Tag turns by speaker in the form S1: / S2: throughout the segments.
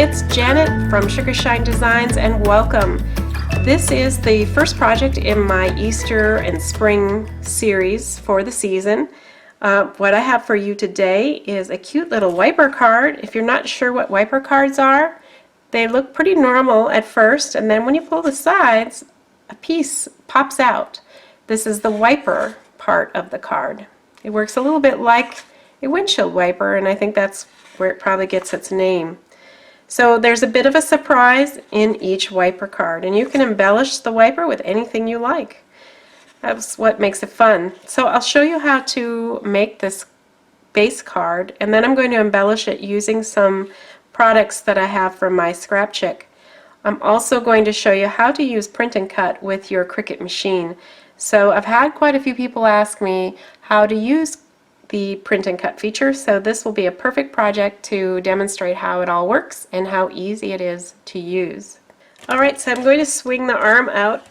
S1: it's Janet from SugarShine Designs, and welcome. This is the first project in my Easter and Spring series for the season. What I have for you today is a cute little wiper card. If you're not sure what wiper cards are, they look pretty normal at first, and then when you pull the sides, a piece pops out. This is the wiper part of the card. It works a little bit like a windshield wiper, and I think that's where it probably gets its name. So there's a bit of a surprise in each wiper card, and you can embellish the wiper with anything you like. That's what makes it fun. So I'll show you how to make this base card, and then I'm going to embellish it using some products that I have from MyScrapChick. I'm also going to show you how to use Print and Cut with your Cricut machine. So I've had quite a few people ask me how to use the Print and Cut feature, so this will be a perfect project to demonstrate how it all works and how easy it is to use. Alright, so I'm going to swing the arm out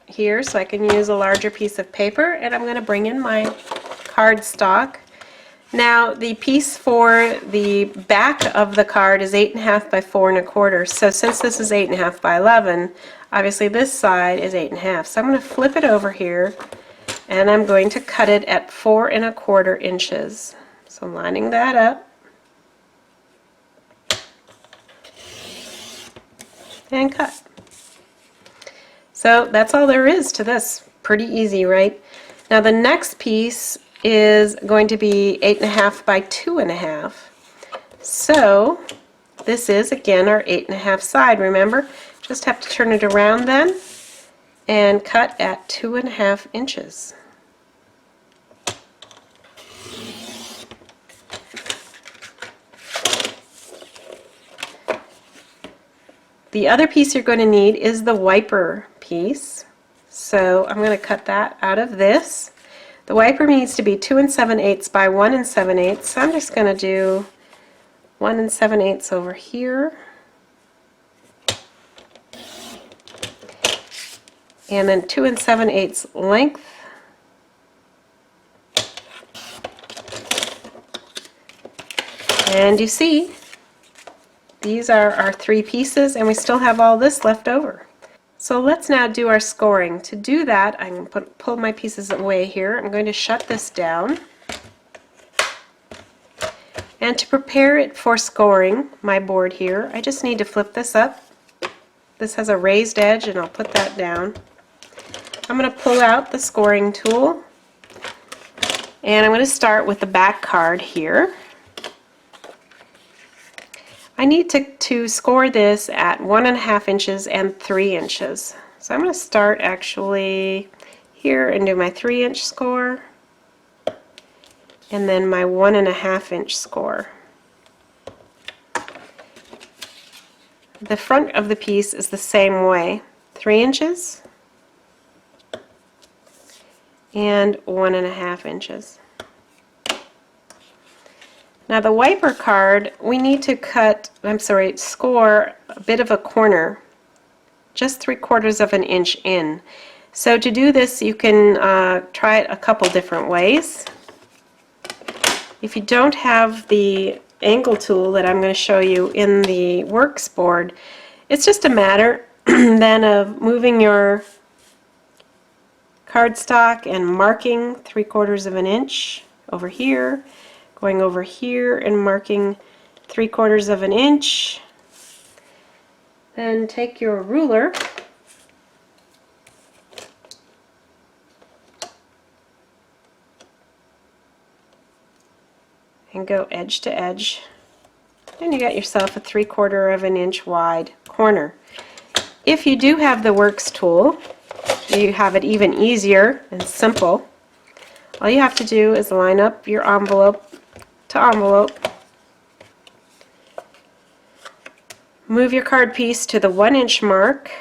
S1: here so I can use a larger piece of paper, and I'm going to bring in my cardstock. Now the piece for the back of the card is 8.5 by 4 1/4, so since this is 8.5 by 11, obviously this side is 8.5. So I'm going to flip it over here, and I'm going to cut it at 4 1/4 inches. So I'm lining that up and cut. So that's all there is to this. Pretty easy, right? Now the next piece is going to be 8.5 by 2 1/2. So this is again our 8.5 side. Remember, just have to turn it around then and cut at 2 1/2 inches. The other piece you're going to need is the wiper piece. So I'm going to cut that out of this. The wiper needs to be 2 7/8 by 1 7/8. So I'm just going to do 1 7/8 over here. And then 2 7/8 length. And you see, these are our 3 pieces, and we still have all this left over. So let's now do our scoring. To do that, I'm going to pull my pieces away here. I'm going to shut this down. And to prepare it for scoring, my board here, I just need to flip this up. This has a raised edge, and I'll put that down. I'm going to pull out the scoring tool, and I'm going to start with the back card here. I need to score this at 1 1/2 inches and 3 inches. So I'm going to start actually here and do my 3-inch score, and then my 1 1/2 inch score. The front of the piece is the same way, 3 inches and 1 1/2 inches. Now the wiper card, we need to score a bit of a corner, just 3/4 of an inch in. So to do this, you can try it a couple different ways. If you don't have the angle tool that I'm going to show you in the works board, it's just a matter then of moving your cardstock and marking 3/4 of an inch over here, going over here and marking 3/4 of an inch. Then take your ruler and go edge to edge, and you got yourself a 3/4 of an inch wide corner. If you do have the works tool, you have it even easier and simple. All you have to do is line up your envelope to envelope, move your card piece to the 1-inch mark,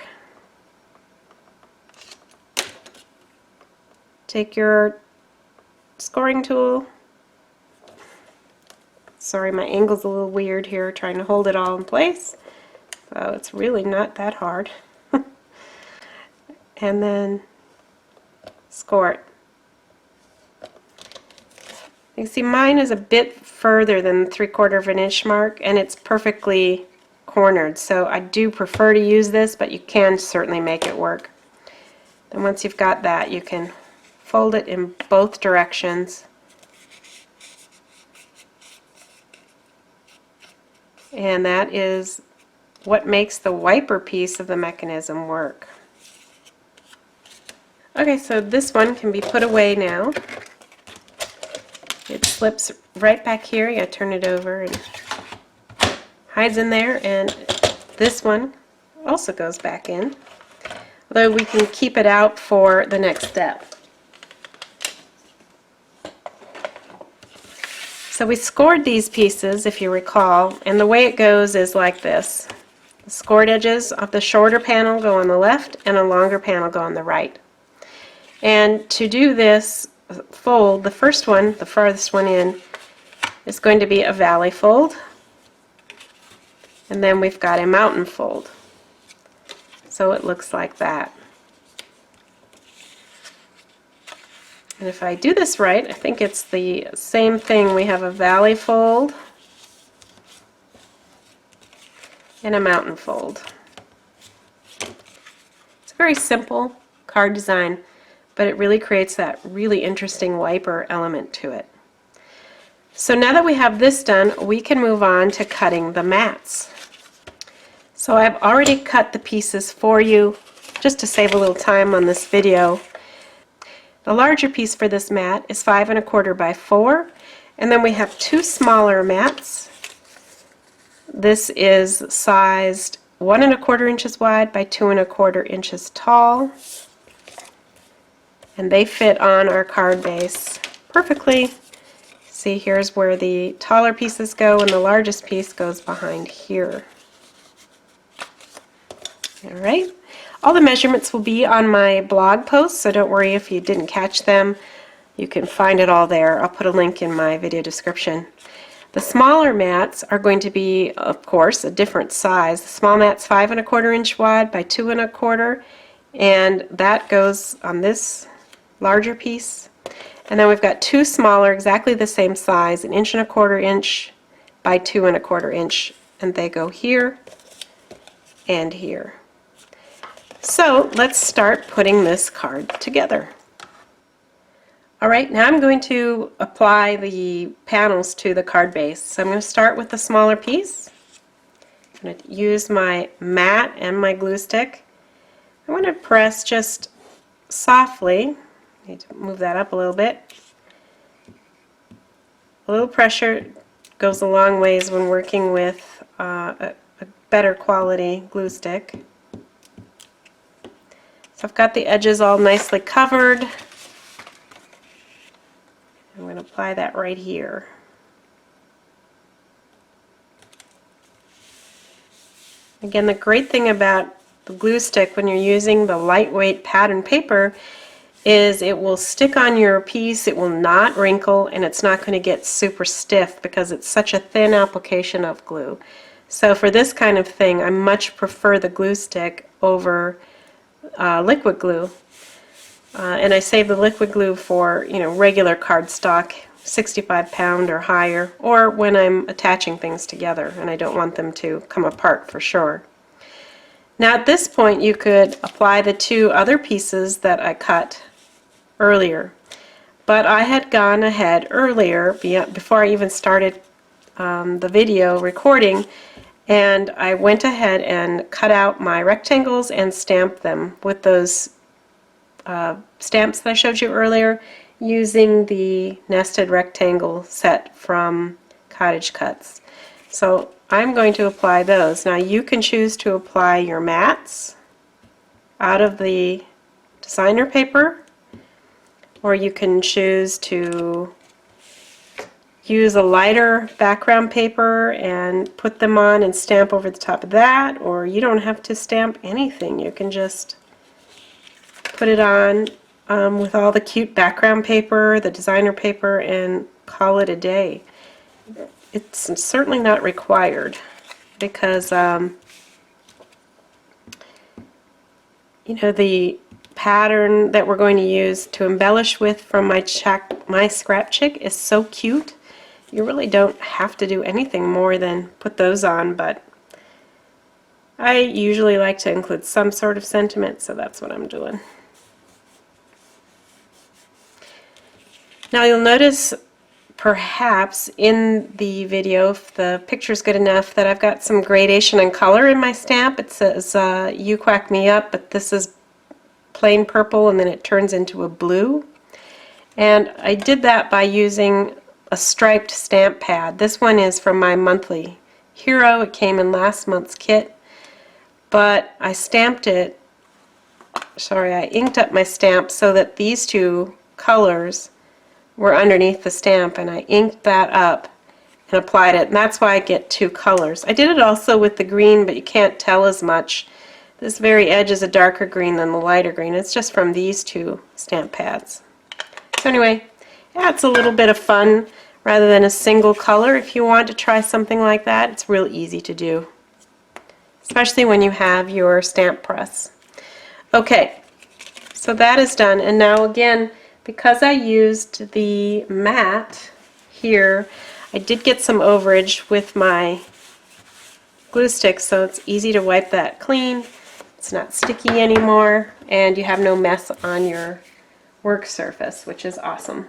S1: take your scoring tool. Sorry, my angle's a little weird here trying to hold it all in place, so it's really not that hard. And then score it. You see, mine is a bit further than the 3/4 of an inch mark, and it's perfectly cornered, so I do prefer to use this, but you can certainly make it work. And once you've got that, you can fold it in both directions. And that is what makes the wiper piece of the mechanism work. Okay, so this one can be put away now. It slips right back here. You gotta turn it over and hides in there, and this one also goes back in, although we can keep it out for the next step. So we scored these pieces, if you recall, and the way it goes is like this. The scored edges of the shorter panel go on the left and a longer panel go on the right. And to do this fold, the first one, the farthest one in, is going to be a valley fold. And then we've got a mountain fold. So it looks like that. And if I do this right, I think it's the same thing. We have a valley fold and a mountain fold. It's a very simple card design, but it really creates that really interesting wiper element to it. So now that we have this done, we can move on to cutting the mats. So I've already cut the pieces for you just to save a little time on this video. The larger piece for this mat is 5 1/4 by 4, and then we have two smaller mats. This is sized 1 1/4 inches wide by 2 1/4 inches tall, and they fit on our card base perfectly. See, here's where the taller pieces go, and the largest piece goes behind here. Alright, all the measurements will be on my blog post, so don't worry if you didn't catch them. You can find it all there. I'll put a link in my video description. The smaller mats are going to be, of course, a different size. The small mat's 5 1/4 inch wide by 2 1/4, and that goes on this larger piece. And then we've got two smaller, exactly the same size, 1 1/4 inch by 2 1/4 inch, and they go here and here. So let's start putting this card together. Alright, now I'm going to apply the panels to the card base. So I'm going to start with the smaller piece. I'm going to use my mat and my glue stick. I want to press just softly. I need to move that up a little bit. A little pressure goes a long ways when working with a better quality glue stick. So I've got the edges all nicely covered. I'm going to apply that right here. Again, the great thing about the glue stick when you're using the lightweight pattern paper is it will stick on your piece, it will not wrinkle, and it's not going to get super stiff because it's such a thin application of glue. So for this kind of thing, I much prefer the glue stick over liquid glue. And I save the liquid glue for, regular cardstock, 65-pound or higher, or when I'm attaching things together and I don't want them to come apart for sure. Now at this point you could apply the two other pieces that I cut earlier, but I had gone ahead earlier before I even started the video recording, and I went ahead and cut out my rectangles and stamped them with those stamps that I showed you earlier using the nested rectangle set from Cottage Cuts. So I'm going to apply those. Now you can choose to apply your mats out of the designer paper, or you can choose to use a lighter background paper and put them on and stamp over the top of that, or you don't have to stamp anything. You can just put it on with all the cute background paper, the designer paper, and call it a day. It's certainly not required because the pattern that we're going to use to embellish with from MyScrapChick is so cute. You really don't have to do anything more than put those on, but I usually like to include some sort of sentiment, so that's what I'm doing. Now you'll notice perhaps in the video, if the picture's good enough, that I've got some gradation and color in my stamp. It says "You Quack Me Up," but this is plain purple and then it turns into a blue. And I did that by using a striped stamp pad. This one is from my monthly hero. It came in last month's kit, but I stamped it, I inked up my stamp so that these two colors were underneath the stamp, and I inked that up and applied it, and that's why I get two colors. I did it also with the green, but you can't tell as much. This very edge is a darker green than the lighter green. It's just from these two stamp pads. So anyway, that's a little bit of fun rather than a single color. If you want to try something like that, it's real easy to do, especially when you have your stamp press. Okay, so that is done, and now again, because I used the matte here, I did get some overage with my glue stick, so it's easy to wipe that clean. It's not sticky anymore, and you have no mess on your work surface, which is awesome.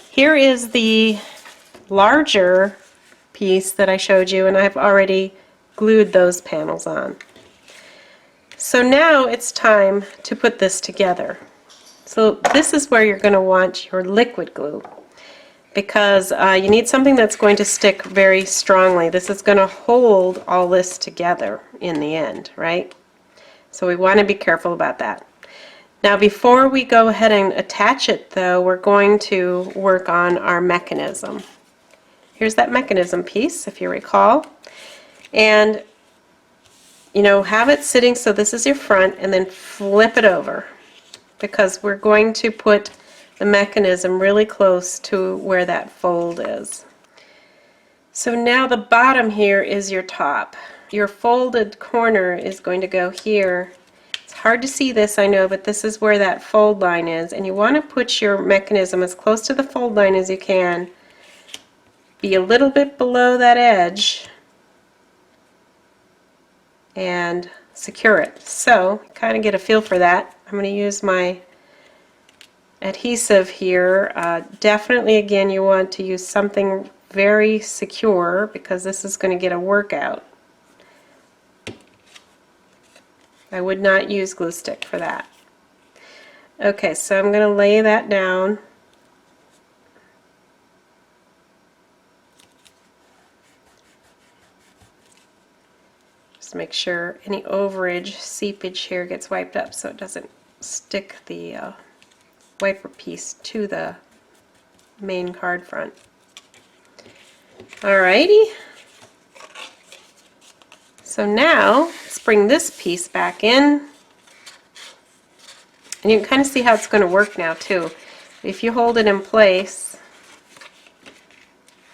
S1: Here is the larger piece that I showed you, and I've already glued those panels on. So now it's time to put this together. So this is where you're going to want your liquid glue, because you need something that's going to stick very strongly. This is going to hold all this together in the end, right? So we want to be careful about that. Now before we go ahead and attach it though, we're going to work on our mechanism. Here's that mechanism piece, if you recall. And you know, have it sitting so this is your front, and then flip it over, because we're going to put the mechanism really close to where that fold is. So now the bottom here is your top. Your folded corner is going to go here. It's hard to see this, I know, but this is where that fold line is, and you want to put your mechanism as close to the fold line as you can. Be a little bit below that edge and secure it. So kind of get a feel for that. I'm going to use my adhesive here. Definitely again you want to use something very secure, because this is going to get a workout. I would not use glue stick for that. Okay, so I'm going to lay that down. Just make sure any overage, seepage here gets wiped up so it doesn't stick the wiper piece to the main card front. Alrighty. So now let's bring this piece back in, and you can kind of see how it's going to work now too. If you hold it in place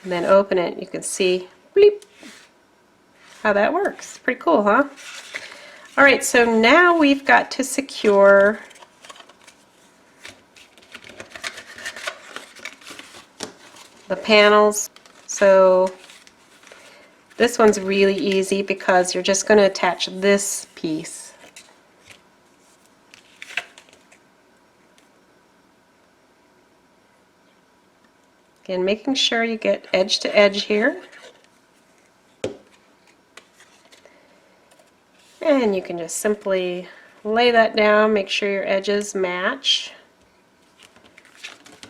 S1: and then open it, you can see bleep, how that works. Pretty cool, huh? Alright, so now we've got to secure the panels. So this one's really easy because you're just going to attach this piece. Again, making sure you get edge to edge here. And you can just simply lay that down, make sure your edges match.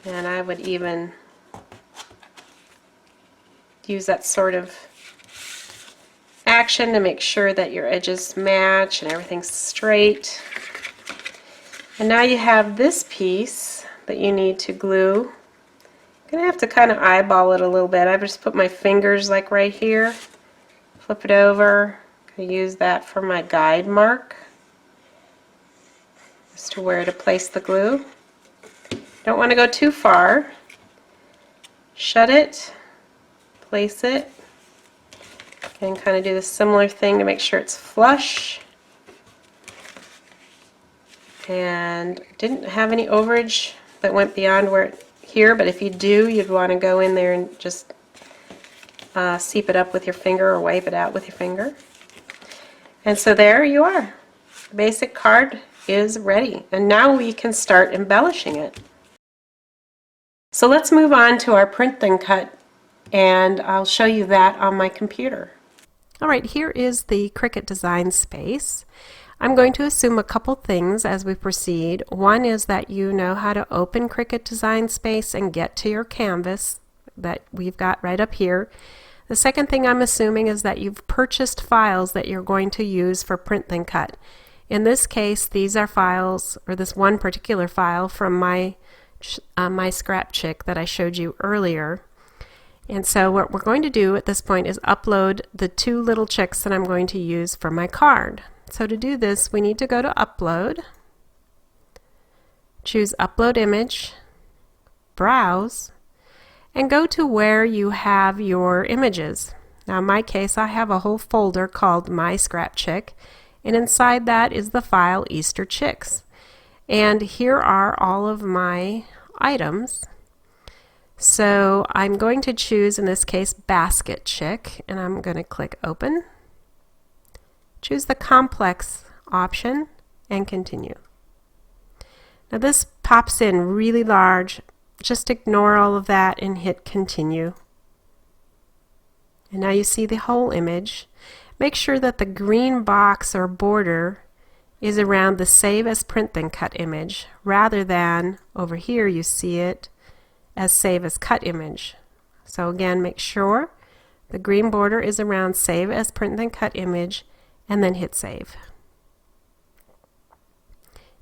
S1: And I would even use that sort of action to make sure that your edges match and everything's straight. And now you have this piece that you need to glue. You're going to have to kind of eyeball it a little bit. I just put my fingers like right here, flip it over. I use that for my guide mark as to where to place the glue. Don't want to go too far. Shut it, place it, and kind of do the similar thing to make sure it's flush. And didn't have any overage that went beyond where here, but if you do, you'd want to go in there and just seep it up with your finger or wipe it out with your finger. And so there you are. The basic card is ready. And now we can start embellishing it. So let's move on to our Print Then Cut, and I'll show you that on my computer. Alright, here is the Cricut design space. I'm going to assume a couple things as we proceed. One is that you know how to open Cricut design space and get to your canvas that we've got right up here. The second thing I'm assuming is that you've purchased files that you're going to use for Print Then Cut. In this case, these are files, or this one particular file from MyScrapChick that I showed you earlier. And so what we're going to do at this point is upload the two little chicks that I'm going to use for my card. So to do this, we need to go to Upload, choose Upload Image, Browse, and go to where you have your images. Now in my case, I have a whole folder called MyScrapChick, and inside that is the file Easter Chicks. And here are all of my items. So I'm going to choose, in this case, Basket Chick, and I'm going to click Open. Choose the Complex option and continue. Now this pops in really large. Just ignore all of that and hit Continue. And now you see the whole image. Make sure that the green box or border is around the Save as Print Then Cut image, rather than over here you see it as Save as Cut image. So again, make sure the green border is around Save as Print Then Cut image, and then hit Save.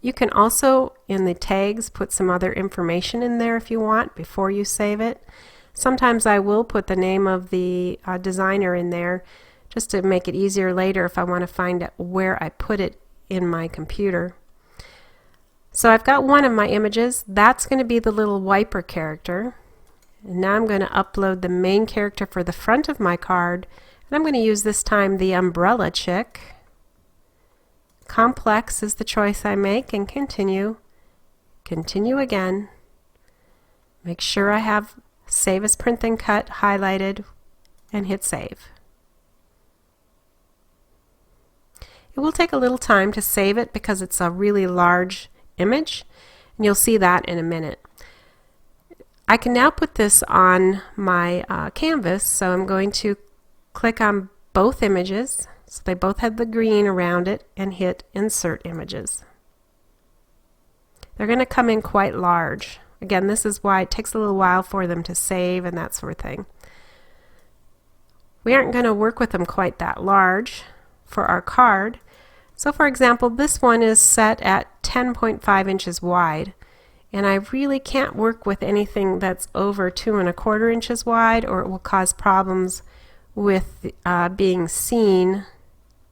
S1: You can also, in the tags, put some other information in there if you want before you save it. Sometimes I will put the name of the designer in there just to make it easier later if I want to find out where I put it in my computer. So I've got one of my images. That's going to be the little wiper character. And now I'm going to upload the main character for the front of my card. And I'm going to use this time the Umbrella Chick. Complex is the choice I make, and continue. Continue again. Make sure I have Save as Print Then Cut highlighted and hit Save. It will take a little time to save it because it's a really large image, and you'll see that in a minute. I can now put this on my canvas, so I'm going to click on both images, so they both have the green around it, and hit Insert Images. They're going to come in quite large. Again, this is why it takes a little while for them to save and that sort of thing. We aren't going to work with them quite that large for our card. So for example, this one is set at 10.5 inches wide, and I really can't work with anything that's over 2¼ inches wide, or it will cause problems with being seen.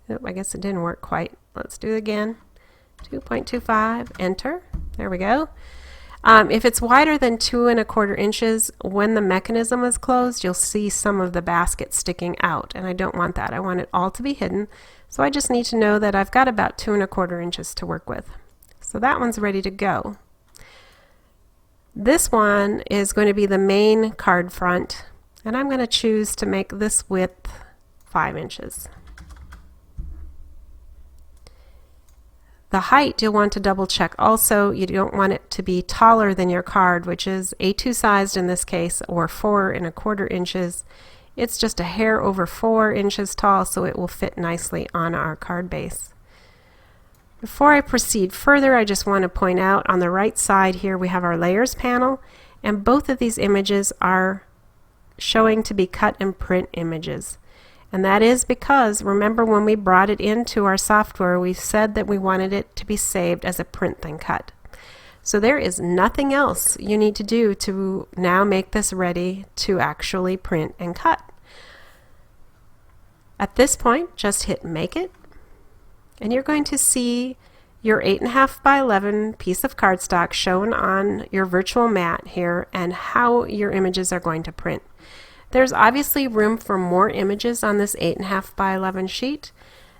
S1: Oh, I guess it didn't work quite. Let's do it again. 2.25, enter. There we go. If it's wider than 2¼ inches, when the mechanism is closed, you'll see some of the basket sticking out, and I don't want that. I want it all to be hidden. So I just need to know that I've got about 2¼ inches to work with. So that one's ready to go. This one is going to be the main card front, and I'm going to choose to make this width 5 inches. The height you'll want to double check also. You don't want it to be taller than your card, which is A2 sized in this case, or 4¼ inches. It's just a hair over 4 inches tall, so it will fit nicely on our card base. Before I proceed further, I just want to point out on the right side here we have our layers panel, and both of these images are showing to be cut and print images. And that is because, remember when we brought it into our software, we said that we wanted it to be saved as a Print Then Cut. So there is nothing else you need to do to now make this ready to actually print and cut. At this point, just hit Make It, and you're going to see your 8.5 by 11 piece of cardstock shown on your virtual mat here, and how your images are going to print. There's obviously room for more images on this 8.5 by 11 sheet.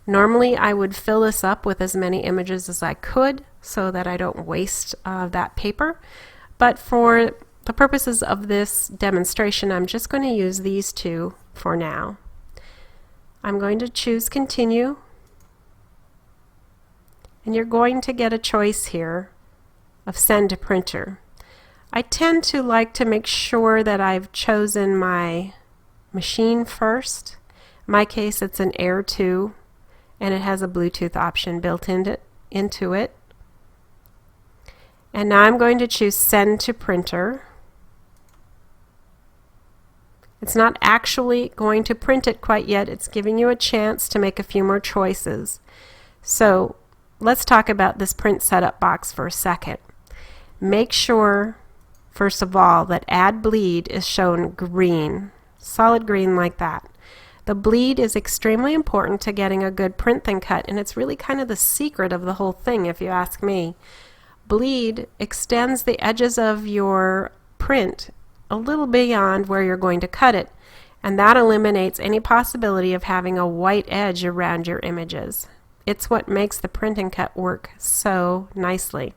S1: Normally I would fill this up with as many images as I could so that I don't waste that paper. But for the purposes of this demonstration, I'm just going to use these two for now. I'm going to choose Continue, and you're going to get a choice here of Send to Printer. I tend to like to make sure that I've chosen my machine first. In my case, it's an Air 2, and it has a Bluetooth option built into it. And now I'm going to choose Send to Printer. It's not actually going to print it quite yet. It's giving you a chance to make a few more choices. So let's talk about this print setup box for a second. Make sure, first of all, that Add Bleed is shown green, solid green like that. The bleed is extremely important to getting a good print then cut, and it's really kind of the secret of the whole thing, if you ask me. Bleed extends the edges of your print a little beyond where you're going to cut it, and that eliminates any possibility of having a white edge around your images. It's what makes the print and cut work so nicely.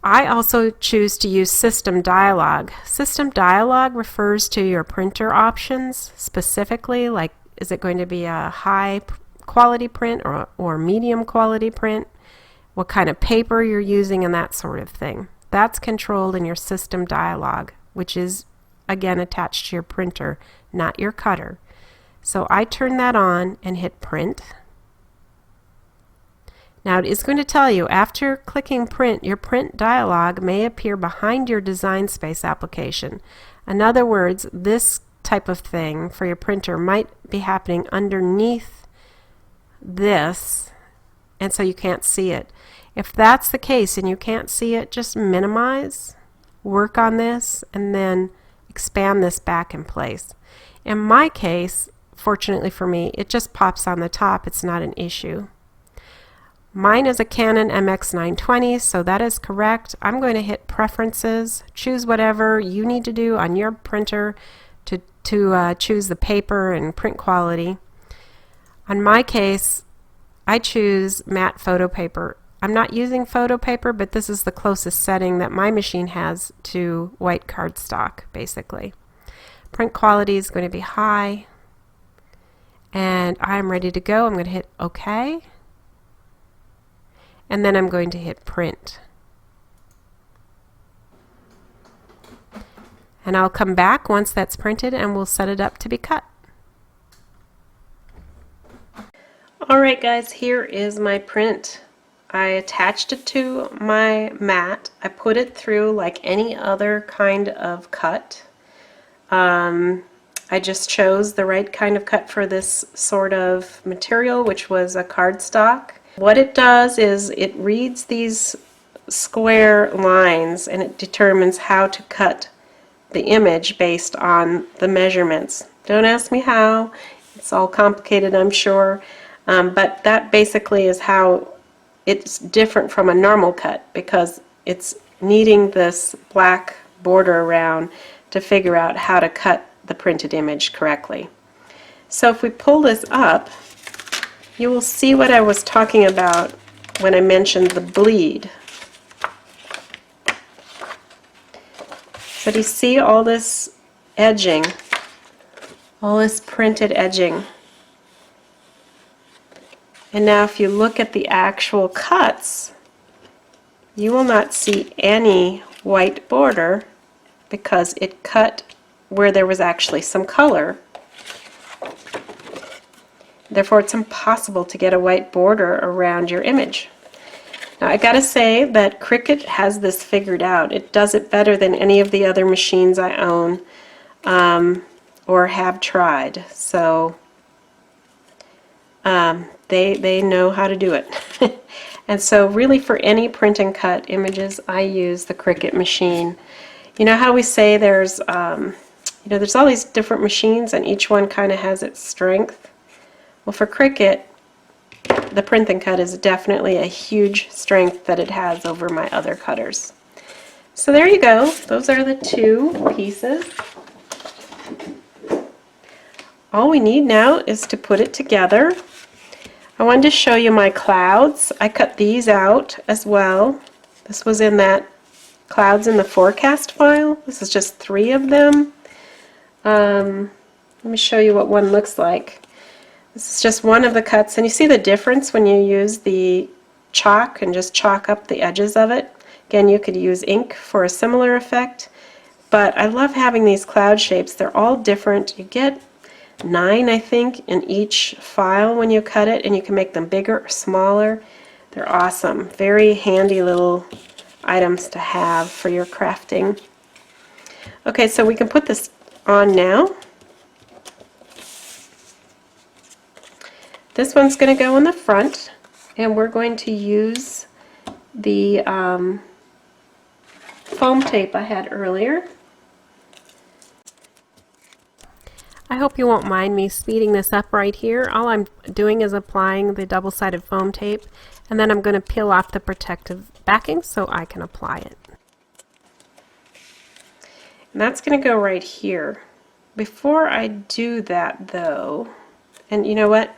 S1: I also choose to use System Dialog. System Dialog refers to your printer options specifically, like is it going to be a high quality print or medium quality print, what kind of paper you're using, and that sort of thing. That's controlled in your System Dialog, which is again attached to your printer, not your cutter. So I turn that on and hit Print. Now it is going to tell you after clicking Print, your print dialog may appear behind your design space application. In other words, this type of thing for your printer might be happening underneath this, and so you can't see it. If that's the case and you can't see it, just minimize, work on this, and then expand this back in place. In my case, fortunately for me, it just pops on the top. It's not an issue. Mine is a Canon MX920, so that is correct. I'm going to hit Preferences, choose whatever you need to do on your printer to choose the paper and print quality. On my case, I choose matte photo paper. I'm not using photo paper, but this is the closest setting that my machine has to white cardstock, basically. Print quality is going to be high, and I'm ready to go. I'm going to hit OK, and then I'm going to hit Print. And I'll come back once that's printed and we'll set it up to be cut. Alright guys, here is my print. I attached it to my mat. I put it through like any other kind of cut. I just chose the right kind of cut for this sort of material, which was a cardstock. What it does is it reads these square lines and it determines how to cut the image based on the measurements. Don't ask me how. It's all complicated, I'm sure. But that basically is how it's different from a normal cut, because it's needing this black border around to figure out how to cut the printed image correctly. So if we pull this up, you will see what I was talking about when I mentioned the bleed. So do you see all this edging, all this printed edging? And now if you look at the actual cuts, you will not see any white border because it cut where there was actually some color. Therefore, it's impossible to get a white border around your image. Now, I gotta say that Cricut has this figured out. It does it better than any of the other machines I own or have tried. So they know how to do it. And so really for any print and cut images, I use the Cricut machine. You know how we say there's there's all these different machines and each one kind of has its strength? Well, for Cricut, the print and cut is definitely a huge strength that it has over my other cutters. So there you go. Those are the two pieces. All we need now is to put it together. I wanted to show you my clouds. I cut these out as well. This was in that clouds in the forecast file. This is just 3 of them. Let me show you what one looks like. This is just one of the cuts, and you see the difference when you use the chalk and just chalk up the edges of it. Again, you could use ink for a similar effect, but I love having these cloud shapes. They're all different. You get 9, I think, in each file when you cut it, and you can make them bigger or smaller. They're awesome. Very handy little items to have for your crafting. Okay, so we can put this on now. This one's going to go in the front, and we're going to use the foam tape I had earlier. I hope you won't mind me speeding this up right here. All I'm doing is applying the double-sided foam tape, and then I'm going to peel off the protective backing so I can apply it. And that's going to go right here. Before I do that though, and you know what?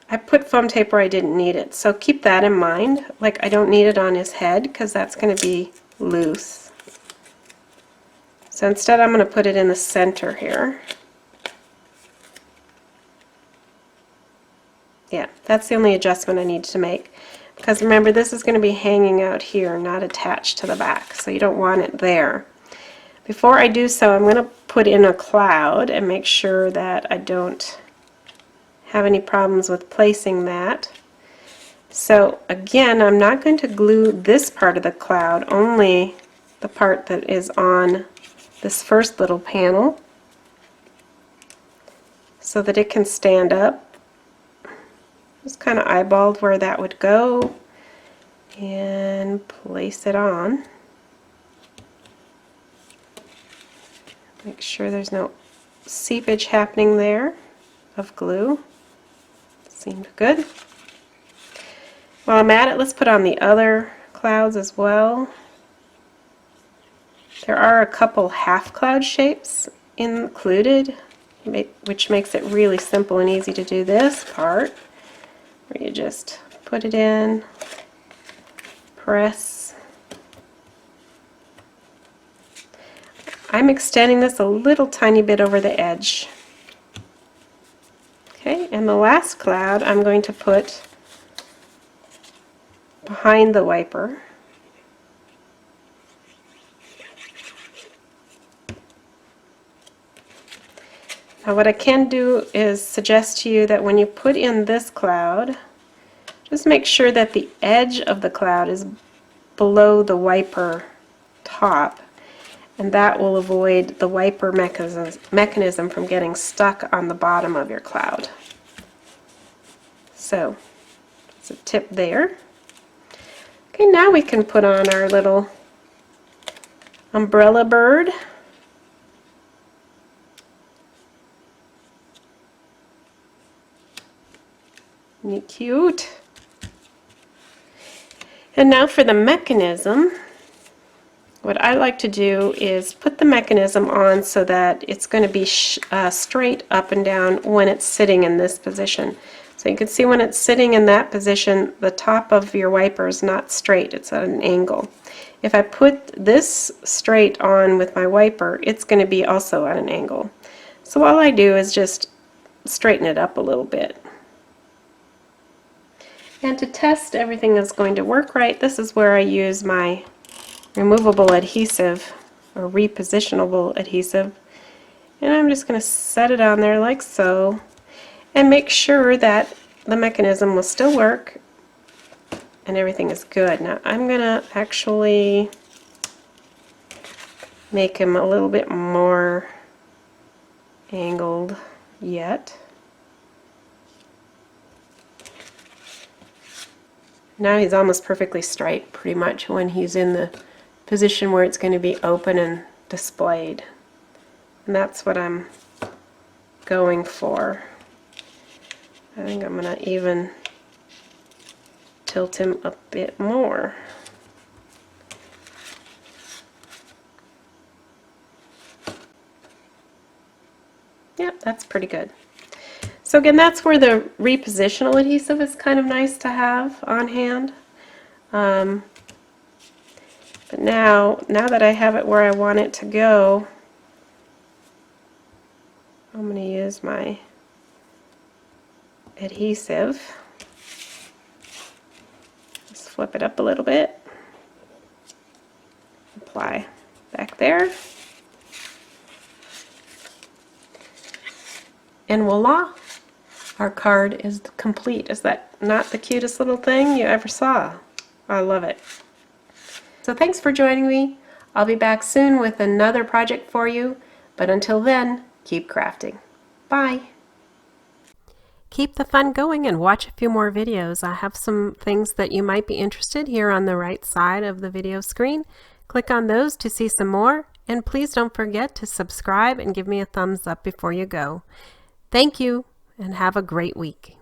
S1: I put foam tape where I didn't need it, so keep that in mind. Like, I don't need it on his head because that's going to be loose. So instead I'm going to put it in the center here. Yeah, that's the only adjustment I need to make. Because remember, this is going to be hanging out here, not attached to the back, so you don't want it there. Before I do so, I'm going to put in a cloud and make sure that I don't have any problems with placing that. So again, I'm not going to glue this part of the cloud, only the part that is on this first little panel, so that it can stand up. Just kind of eyeballed where that would go and place it on. Make sure there's no seepage happening there of glue. Seemed good. While I'm at it, let's put on the other clouds as well. There are a couple half cloud shapes included, which makes it really simple and easy to do this part, where you just put it in, press. I'm extending this a little tiny bit over the edge. Okay, and the last cloud I'm going to put behind the wiper. Now what I can do is suggest to you that when you put in this cloud, just make sure that the edge of the cloud is below the wiper top, and that will avoid the wiper mechanism from getting stuck on the bottom of your cloud. So, it's a tip there. Okay, now we can put on our little umbrella bird. Isn't he cute? And now for the mechanism. What I like to do is put the mechanism on so that it's going to be straight up and down when it's sitting in this position. So you can see when it's sitting in that position, the top of your wiper is not straight, it's at an angle. If I put this straight on with my wiper, it's going to be also at an angle. So all I do is just straighten it up a little bit. And to test everything is going to work right, this is where I use my removable adhesive, or repositionable adhesive, and I'm just going to set it on there like so, and make sure that the mechanism will still work and everything is good. Now I'm going to actually make him a little bit more angled yet. Now he's almost perfectly straight pretty much when he's in the position where it's going to be open and displayed. And that's what I'm going for. I think I'm going to even tilt him a bit more. Yep, that's pretty good. So again, that's where the repositional adhesive is kind of nice to have on hand. But But now that I have it where I want it to go, I'm going to use my adhesive. Just flip it up a little bit. Apply back there. And voila! Our card is complete. Is that not the cutest little thing you ever saw? I love it. So thanks for joining me. I'll be back soon with another project for you, but until then, keep crafting. Bye! Keep the fun going and watch a few more videos. I have some things that you might be interested here on the right side of the video screen. Click on those to see some more, and please don't forget to subscribe and give me a thumbs up before you go. Thank you, and have a great week.